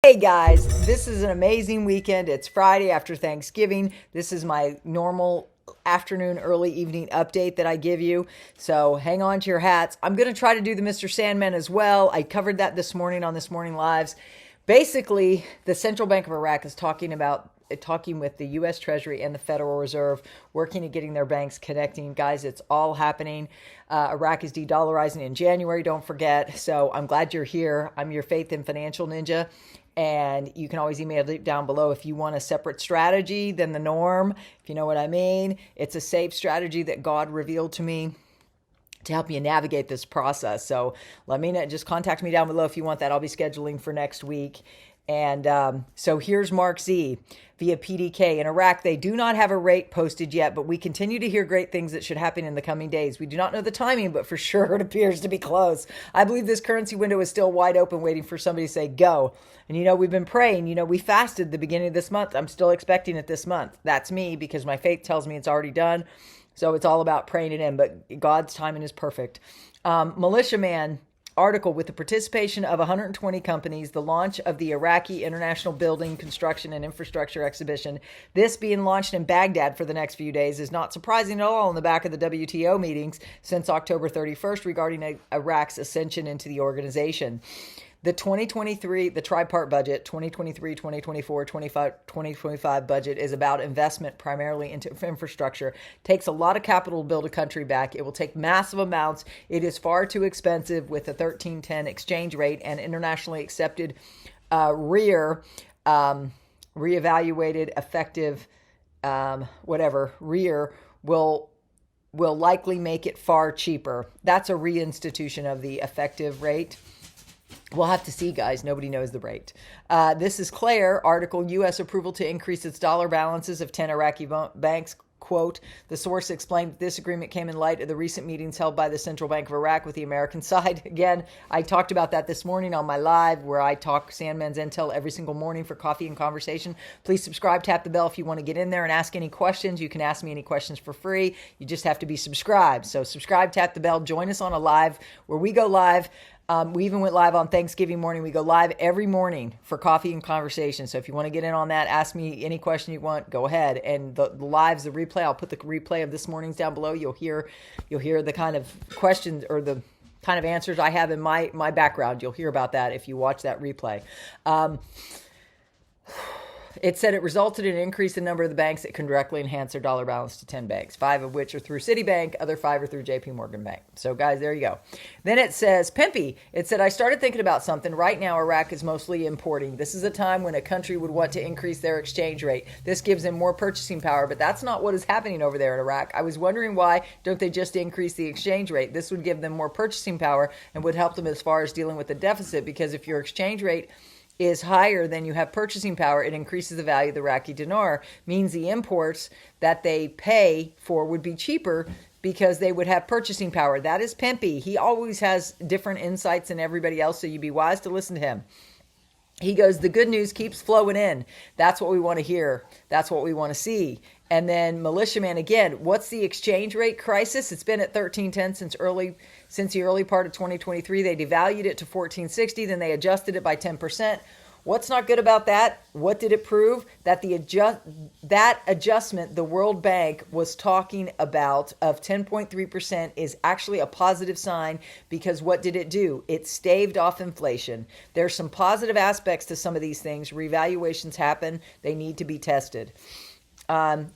Hey guys, this is an amazing weekend. It's Friday after Thanksgiving. This is my normal afternoon, early evening update that I give you. So hang on to your hats. I'm going to try to do the Mr. Sandman as well. I covered that this morning on This Morning Lives. Basically, the Central Bank of Iraq is talking with the U.S. Treasury and the Federal Reserve, working at getting their banks connecting. Guys, it's all happening. Iraq is de-dollarizing in January, don't forget. So I'm glad you're here. I'm your faith and financial ninja. And you can always email it down below if you want a separate strategy than the norm, if you know what I mean. It's a safe strategy that God revealed to me to help you navigate this process. So let me know, just contact me down below if you want that. I'll be scheduling for next week. And so here's Mark Z via PDK. In Iraq, they do not have a rate posted yet, but we continue to hear great things that should happen in the coming days. We do not know the timing, but for sure it appears to be close. I believe this currency window is still wide open, waiting for somebody to say go. And we've been praying. We fasted the beginning of this month. I'm still expecting it this month. That's me, because my faith tells me it's already done. So it's all about praying it in, but God's timing is perfect. Militiaman article: with the participation of 120 companies, the launch of the Iraqi International Building, Construction, and Infrastructure Exhibition, this being launched in Baghdad for the next few days, is not surprising at all on the back of the WTO meetings since October 31st regarding Iraq's ascension into the organization. The 2023, the tripart budget, 2023, 2024, 2025 budget is about investment primarily into infrastructure. Takes a lot of capital to build a country back. It will take massive amounts. It is far too expensive with the 1310 exchange rate and internationally accepted reevaluated effective rear will likely make it far cheaper. That's a reinstitution of the effective rate. We'll have to see, guys. Nobody knows the rate. This is Claire article: U.S. approval to increase its dollar balances of 10 Iraqi banks. Quote, the source explained that this agreement came in light of the recent meetings held by the Central Bank of Iraq with the American side. Again, I talked about that this morning on my live, where I talk Sandman's Intel every single morning for coffee and conversation. Please subscribe, tap the bell if you want to get in there and ask any questions. You can ask me any questions for free. You just have to be subscribed. So subscribe, tap the bell, join us on a live where we go live. We even went live on Thanksgiving morning. We go live every morning for coffee and conversation. So if you want to get in on that, ask me any question you want, go ahead. And the lives, the replay, I'll put the replay of this morning's down below. You'll hear the kind of questions or the kind of answers I have in my background. You'll hear about that if you watch that replay. It said it resulted in an increase in the number of the banks that can directly enhance their dollar balance to 10 banks, 5 of which are through Citibank, other 5 are through JP Morgan Bank. So guys, there you go. Then it says, Pimpy, it said, I started thinking about something. Right now, Iraq is mostly importing. This is a time when a country would want to increase their exchange rate. This gives them more purchasing power, but that's not what is happening over there in Iraq. I was wondering, why don't they just increase the exchange rate? This would give them more purchasing power and would help them as far as dealing with the deficit, because if your exchange rate is higher than you have purchasing power, it increases the value of the Iraqi dinar, means the imports that they pay for would be cheaper because they would have purchasing power. That is Pimpy. He always has different insights than everybody else, so you'd be wise to listen to him. He goes, the good news keeps flowing in. That's what we want to hear. That's what we want to see. And then Militiaman again, what's the exchange rate crisis? It's been at 1310 since the early part of 2023. They devalued it to 1460, then they adjusted it by 10%. What's not good about that? What did it prove? That that adjustment the World Bank was talking about of 10.3% is actually a positive sign, because what did it do? It staved off inflation. There's some positive aspects to some of these things. Revaluations happen. They need to be tested.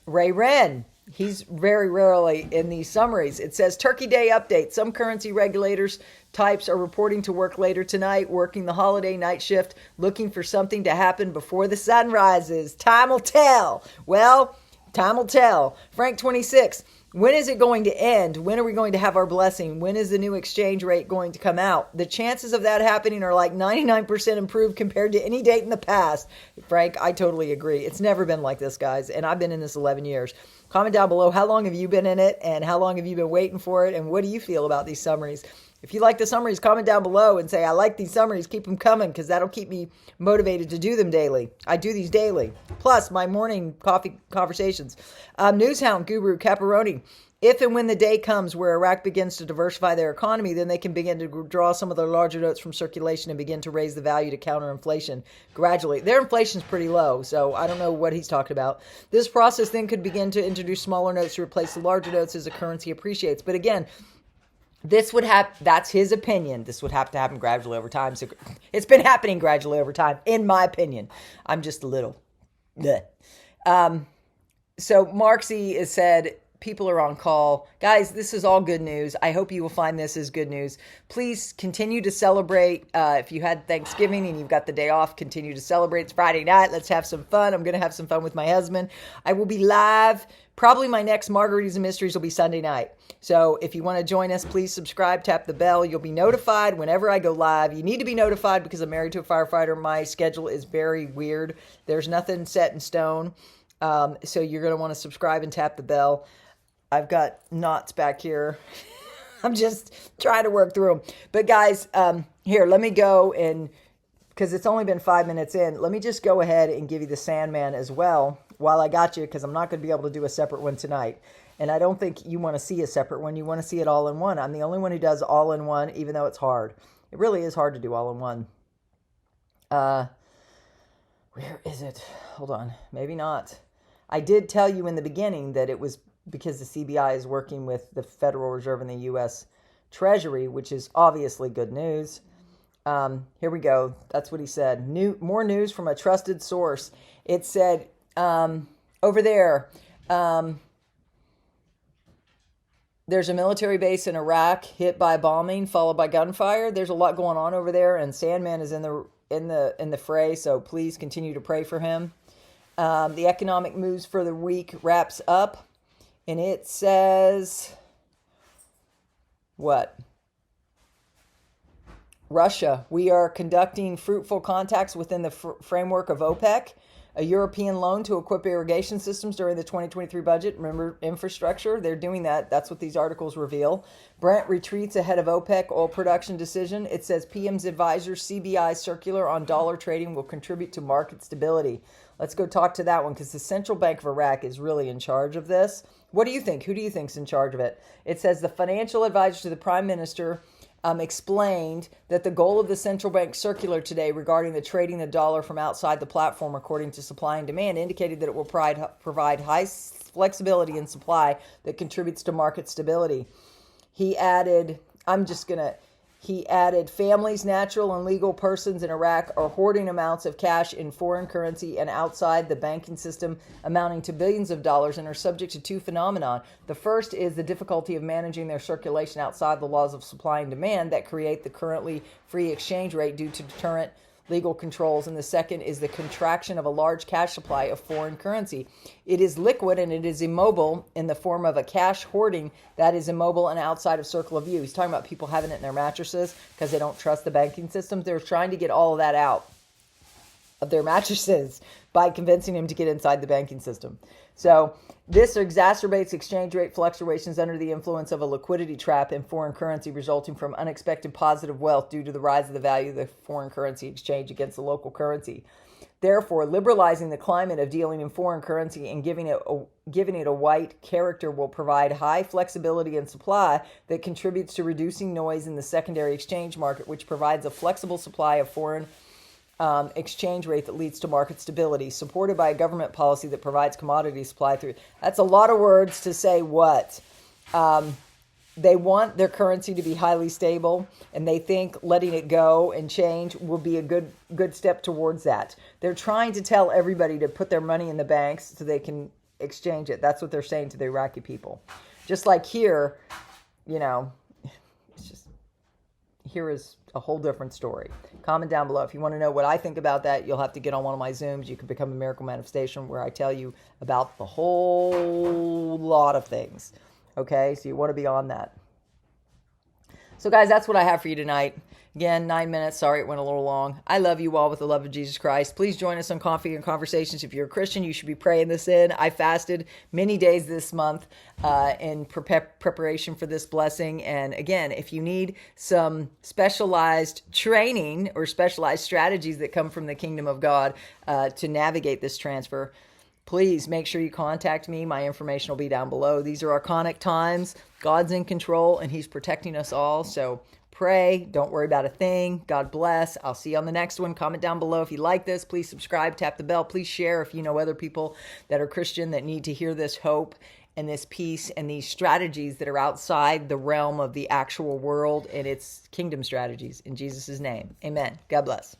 Ray Wren, he's very rarely in these summaries. It says, Turkey Day update. Some currency regulators types are reporting to work later tonight, working the holiday night shift, looking for something to happen before the sun rises. Time will tell. Well, time will tell. Frank 26. When is it going to end? When are we going to have our blessing? When is the new exchange rate going to come out? The chances of that happening are like 99% improved compared to any date in the past. Frank, I totally agree. It's never been like this, guys. And I've been in this 11 years. Comment down below, how long have you been in it? And how long have you been waiting for it? And what do you feel about these summaries? If you like the summaries, comment down below and say, I like these summaries. Keep them coming, because that'll keep me motivated to do them daily. I do these daily. Plus, my morning coffee conversations. Newshound Guru Caparoni. If and when the day comes where Iraq begins to diversify their economy, then they can begin to draw some of their larger notes from circulation and begin to raise the value to counter inflation gradually. Their inflation's pretty low, so I don't know what he's talking about. This process then could begin to introduce smaller notes to replace the larger notes as the currency appreciates. But again, this would have, that's his opinion. This would have to happen gradually over time. So it's been happening gradually over time, in my opinion. I'm just a little. Bleh. So Marksy has said, people are on call. Guys, this is all good news. I hope you will find this as good news. Please continue to celebrate. If you had Thanksgiving and you've got the day off, continue to celebrate. It's Friday night. Let's have some fun. I'm going to have some fun with my husband. I will be live. Probably my next Margaritas and Mysteries will be Sunday night. So if you want to join us, please subscribe, tap the bell. You'll be notified whenever I go live. You need to be notified because I'm married to a firefighter. My schedule is very weird. There's nothing set in stone. So you're going to want to subscribe and tap the bell. I've got knots back here. I'm just trying to work through them. But guys, here, let me go and, because it's only been 5 minutes in, let me just go ahead and give you the Sandman as well while I got you, because I'm not going to be able to do a separate one tonight. And I don't think you want to see a separate one. You want to see it all in one. I'm the only one who does all in one, even though it's hard. It really is hard to do all in one. Where is it? Hold on. Maybe not. I did tell you in the beginning that it was because the CBI is working with the Federal Reserve and the U.S. Treasury, which is obviously good news. Here we go. That's what he said. More news from a trusted source. It said over there, there's a military base in Iraq hit by bombing, followed by gunfire. There's a lot going on over there, and Sandman is in the fray. So please continue to pray for him. The economic moves for the week wraps up. And it says, what? Russia. We are conducting fruitful contacts within the framework of OPEC, a European loan to equip irrigation systems during the 2023 budget. Remember, infrastructure, they're doing that. That's what these articles reveal. Brent retreats ahead of OPEC oil production decision. It says PM's advisor CBI circular on dollar trading will contribute to market stability. Let's go talk to that one because the Central Bank of Iraq is really in charge of this. What do you think? Who do you think is in charge of it? It says the financial advisor to the prime minister explained that the goal of the central bank circular today regarding the trading the dollar from outside the platform according to supply and demand indicated that it will provide high flexibility in supply that contributes to market stability. He added, families, natural and legal persons in Iraq are hoarding amounts of cash in foreign currency and outside the banking system amounting to billions of dollars and are subject to two phenomena. The first is the difficulty of managing their circulation outside the laws of supply and demand that create the currently free exchange rate due to deterrent legal controls, and the second is the contraction of a large cash supply of foreign currency. It is liquid and it is immobile in the form of a cash hoarding that is immobile and outside of circle of view. He's talking about people having it in their mattresses because they don't trust the banking system. They're trying to get all of that out of their mattresses by convincing him to get inside the banking system. So this exacerbates exchange rate fluctuations under the influence of a liquidity trap in foreign currency resulting from unexpected positive wealth due to the rise of the value of the foreign currency exchange against the local currency. Therefore, liberalizing the climate of dealing in foreign currency and giving it a white character will provide high flexibility in supply that contributes to reducing noise in the secondary exchange market, which provides a flexible supply of foreign exchange rate that leads to market stability, supported by a government policy that provides commodity supply through. That's a lot of words to say what? They want their currency to be highly stable, and they think letting it go and change will be a good step towards that. They're trying to tell everybody to put their money in the banks so they can exchange it. That's what they're saying to the Iraqi people. Just like here, it's just, here is a whole different story. Comment down below. If you want to know what I think about that, you'll have to get on one of my Zooms. You can become a Miracle Manifestation where I tell you about the whole lot of things. Okay, so you want to be on that. So guys, that's what I have for you tonight. Again, 9 minutes. Sorry it went a little long. I love you all with the love of Jesus Christ. Please join us on Coffee and Conversations. If you're a Christian, you should be praying this in. I fasted many days this month in preparation for this blessing. And again, if you need some specialized training or specialized strategies that come from the kingdom of God to navigate this transfer, please make sure you contact me. My information will be down below. These are archonic times. God's in control and he's protecting us all. So pray. Don't worry about a thing. God bless. I'll see you on the next one. Comment down below if you like this. Please subscribe. Tap the bell. Please share if you know other people that are Christian that need to hear this hope and this peace and these strategies that are outside the realm of the actual world and its kingdom strategies. In Jesus' name, amen. God bless.